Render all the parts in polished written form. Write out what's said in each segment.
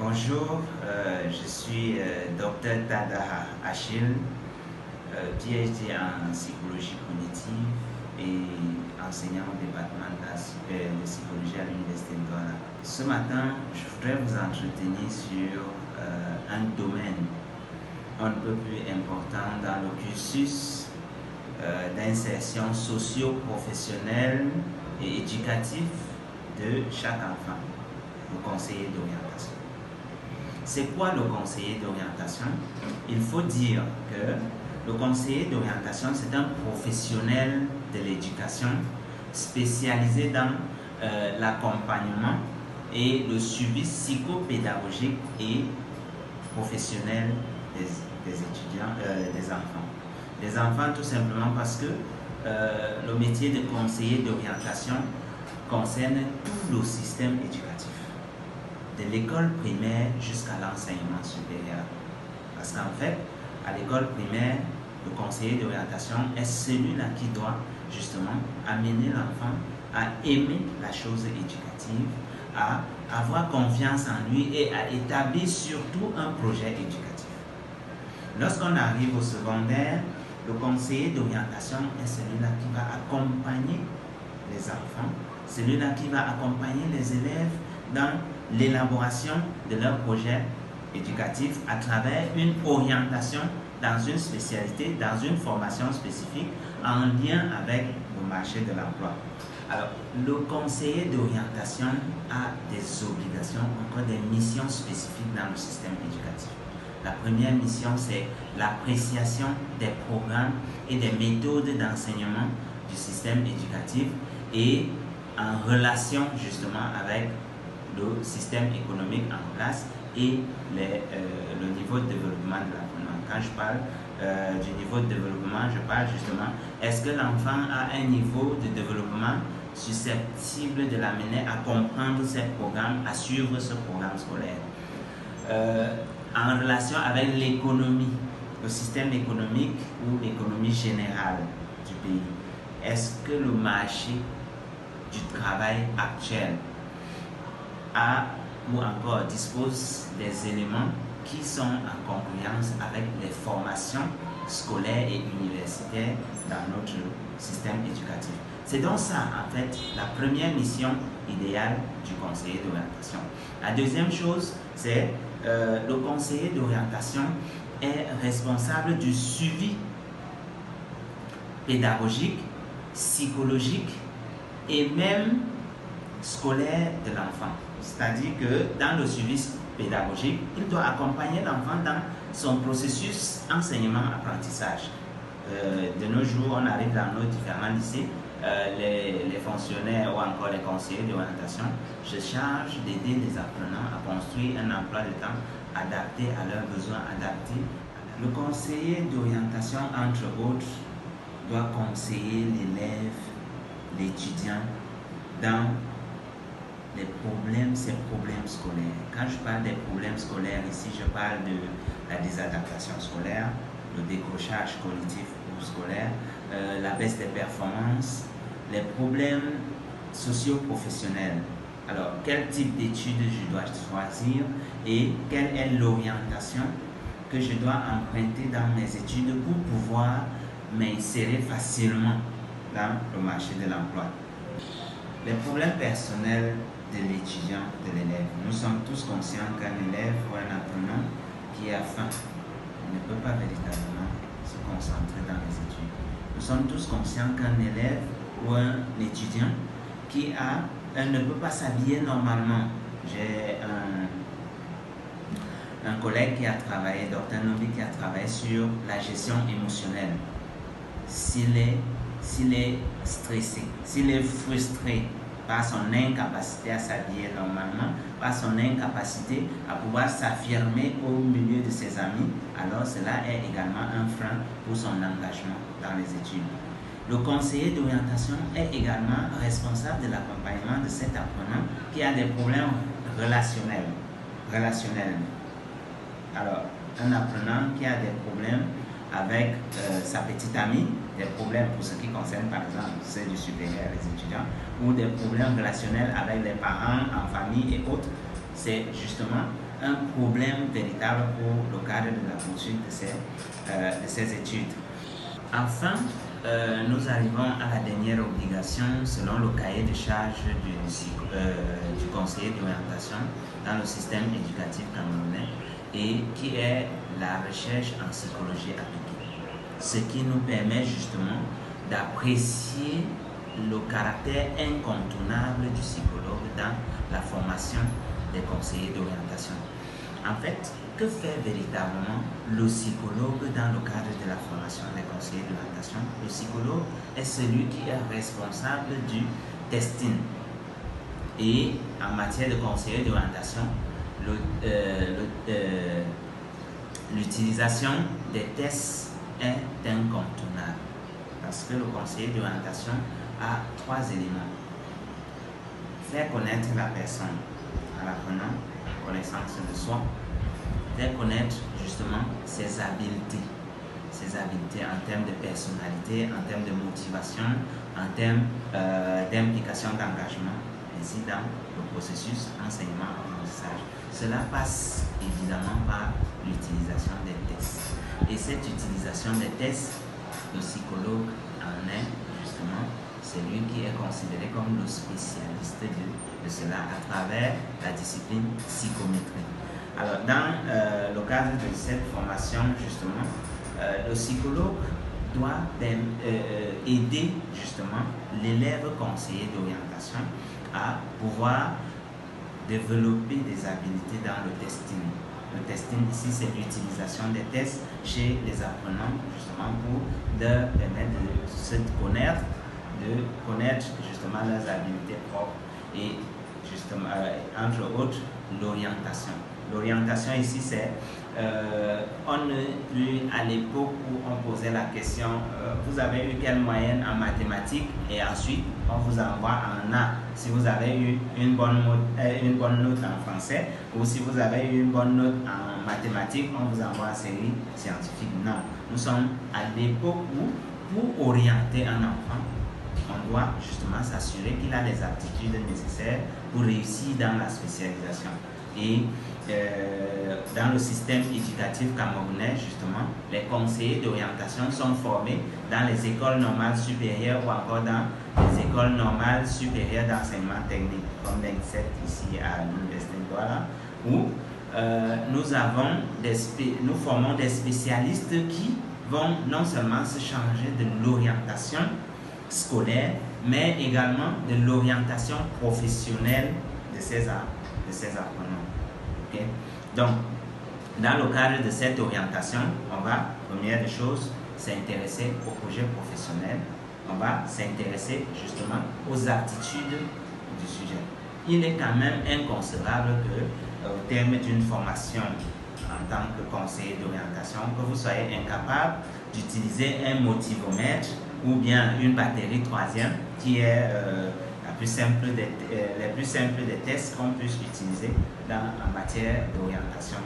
Bonjour, je suis Dr Tadaha Achille, PhD en psychologie cognitive et enseignant au département de psychologie à l'Université de Douala. Ce matin, je voudrais vous entretenir sur un domaine un peu plus important dans le cursus d'insertion socio-professionnelle et éducatif de chaque enfant, le conseiller d'orientation. C'est quoi le conseiller d'orientation? Il faut dire que le conseiller d'orientation, c'est un professionnel de l'éducation spécialisé dans l'accompagnement et le suivi psychopédagogique et professionnel des étudiants, des enfants. Des enfants tout simplement parce que le métier de conseiller d'orientation concerne tout le système éducatif, de l'école primaire jusqu'à l'enseignement supérieur. Parce qu'en fait, à l'école primaire, le conseiller d'orientation est celui-là qui doit justement amener l'enfant à aimer la chose éducative, à avoir confiance en lui et à établir surtout un projet éducatif. Lorsqu'on arrive au secondaire, le conseiller d'orientation est celui-là qui va accompagner les enfants, celui-là qui va accompagner les élèves dans l'élaboration de leur projet éducatif à travers une orientation dans une spécialité, dans une formation spécifique en lien avec le marché de l'emploi. Alors, le conseiller d'orientation a des obligations, encore des missions spécifiques dans le système éducatif. La première mission, c'est l'appréciation des programmes et des méthodes d'enseignement du système éducatif et en relation justement avec le système économique en place et le niveau de développement de l'apprenant. Quand je parle du niveau de développement, je parle justement, est-ce que l'enfant a un niveau de développement susceptible de l'amener à comprendre ces programmes, à suivre ce programme scolaire. En relation avec l'économie, le système économique ou l'économie générale du pays. Est-ce que le marché du travail actuel a ou encore dispose des éléments qui sont en concurrence avec les formations scolaires et universitaires dans notre système éducatif? C'est donc ça, en fait, la première mission idéale du conseiller d'orientation. La deuxième chose, c'est le conseiller d'orientation est responsable du suivi pédagogique, psychologique et même scolaire de l'enfant. C'est-à-dire que dans le suivi pédagogique, il doit accompagner l'enfant dans son processus enseignement-apprentissage. De nos jours, on arrive dans nos différents lycées, les fonctionnaires ou encore les conseillers d'orientation se chargent d'aider les apprenants à construire un emploi de temps adapté à leurs besoins, adapté. Le conseiller d'orientation, entre autres, doit conseiller l'élève, l'étudiant dans ces problèmes scolaires. Quand je parle des problèmes scolaires ici, je parle de la désadaptation scolaire, le décrochage cognitif ou scolaire, la baisse des performances, les problèmes socio-professionnels. Alors, quel type d'études je dois choisir et quelle est l'orientation que je dois emprunter dans mes études pour pouvoir m'insérer facilement dans le marché de l'emploi. Les problèmes personnels de l'étudiant, de l'élève. Nous sommes tous conscients qu'un élève ou un apprenant qui a faim ne peut pas véritablement se concentrer dans les études. Nous sommes tous conscients qu'un élève ou un étudiant qui ne peut pas s'habiller normalement. J'ai un collègue qui a travaillé, Dr Nobi, qui a travaillé sur la gestion émotionnelle. S'il est stressé, s'il est frustré par son incapacité à s'habiller normalement, par son incapacité à pouvoir s'affirmer au milieu de ses amis, alors cela est également un frein pour son engagement dans les études. Le conseiller d'orientation est également responsable de l'accompagnement de cet apprenant qui a des problèmes relationnels. Alors, un apprenant qui a des problèmes avec sa petite amie, des problèmes pour ce qui concerne par exemple ceux du supérieur, les étudiants, ou des problèmes relationnels avec les parents, en famille et autres, c'est justement un problème véritable pour le cadre de la poursuite de ces études. Enfin, nous arrivons à la dernière obligation selon le cahier de charge du conseiller d'orientation dans le système éducatif camerounais et qui est la recherche en psychologie appliquée. Ce qui nous permet justement d'apprécier le caractère incontournable du psychologue dans la formation des conseillers d'orientation. En fait, que fait véritablement le psychologue dans le cadre de la formation des conseillers d'orientation? Le psychologue est celui qui est responsable du testing. Et en matière de conseiller d'orientation, l'utilisation des tests est incontournable parce que le conseiller d'orientation a 3 éléments. Faire connaître la personne en apprenant connaissance de soi, faire connaître justement ses habiletés en termes de personnalité, en termes de motivation, en termes d'implication, d'engagement, ainsi dans le processus enseignement-apprentissage. Cela passe évidemment par l'utilisation des tests. Et cette utilisation des tests, le psychologue en est justement celui qui est considéré comme le spécialiste de cela à travers la discipline psychométrie. Alors, dans le cadre de cette formation, justement, le psychologue doit aider justement l'élève conseiller d'orientation à pouvoir développer des habiletés dans le testing. Le testing ici, c'est l'utilisation des tests chez les apprenants, justement pour leur permettre de se connaître, justement leurs habiletés propres et justement, entre autres, l'orientation. L'orientation ici, c'est, on ne plus à l'époque où on posait la question, vous avez eu quelle moyenne en mathématiques et ensuite on vous envoie en A. Si vous avez eu une bonne note en français ou si vous avez eu une bonne note en mathématiques, on vous envoie en série scientifique. Non, nous sommes à l'époque où pour orienter un enfant, on doit justement s'assurer qu'il a les aptitudes nécessaires pour réussir dans la spécialisation. Et dans le système éducatif camerounais, justement, les conseillers d'orientation sont formés dans les écoles normales supérieures ou encore dans les écoles normales supérieures d'enseignement technique, comme l'INSET ici à l'Université de Douala, où nous formons des spécialistes qui vont non seulement se charger de l'orientation scolaire, mais également de l'orientation professionnelle de ces apprenants. Okay? Donc, dans le cadre de cette orientation, on va, première des choses, s'intéresser au projet professionnel. On va s'intéresser justement aux aptitudes du sujet. Il est quand même inconcevable que, au terme d'une formation en tant que conseiller d'orientation, que vous soyez incapable d'utiliser un motivomètre ou bien une batterie 3e qui est les plus simples des tests qu'on puisse utiliser en matière d'orientation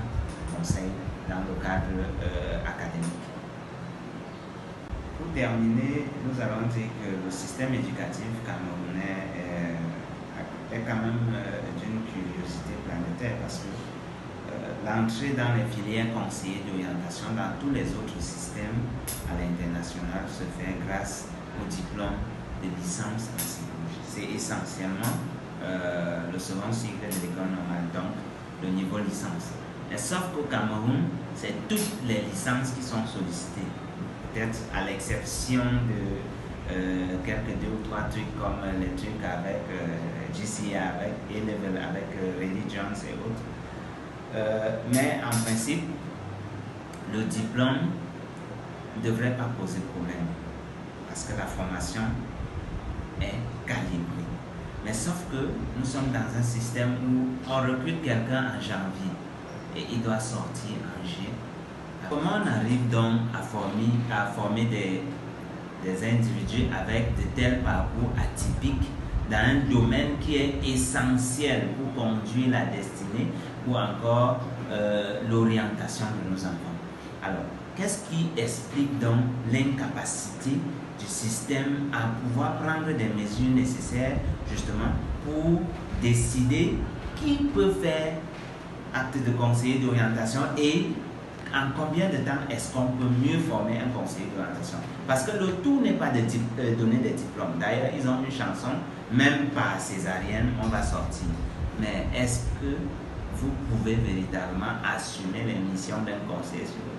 conseil dans le cadre académique. Pour terminer, nous allons dire que le système éducatif camerounais est quand même d'une curiosité planétaire parce que l'entrée dans les filières conseillers d'orientation dans tous les autres systèmes à l'international se fait grâce au diplôme de licence en psychologie. C'est essentiellement le second cycle de l'école normale, donc le niveau licence. Mais sauf qu'au Cameroun, c'est toutes les licences qui sont sollicitées. Peut-être à l'exception de quelques 2 ou 3 trucs comme les trucs avec GCA, avec A-Level, avec Religions et autres. Mais en principe, le diplôme ne devrait pas poser problème parce que la formation est calibrée. Mais sauf que nous sommes dans un système où on recrute quelqu'un en janvier et il doit sortir en juillet. Comment on arrive donc à former des individus avec de tels parcours atypiques dans un domaine qui est essentiel pour conduire la destinée ou encore l'orientation de nos enfants? Alors, qu'est-ce qui explique donc l'incapacité du système à pouvoir prendre des mesures nécessaires justement pour décider qui peut faire acte de conseiller d'orientation et en combien de temps est-ce qu'on peut mieux former un conseiller d'orientation? Parce que le tout n'est pas de donner des diplômes. D'ailleurs, ils ont une chanson, même par césarienne, on va sortir. Mais est-ce que vous pouvez véritablement assumer les missions d'un conseiller sur le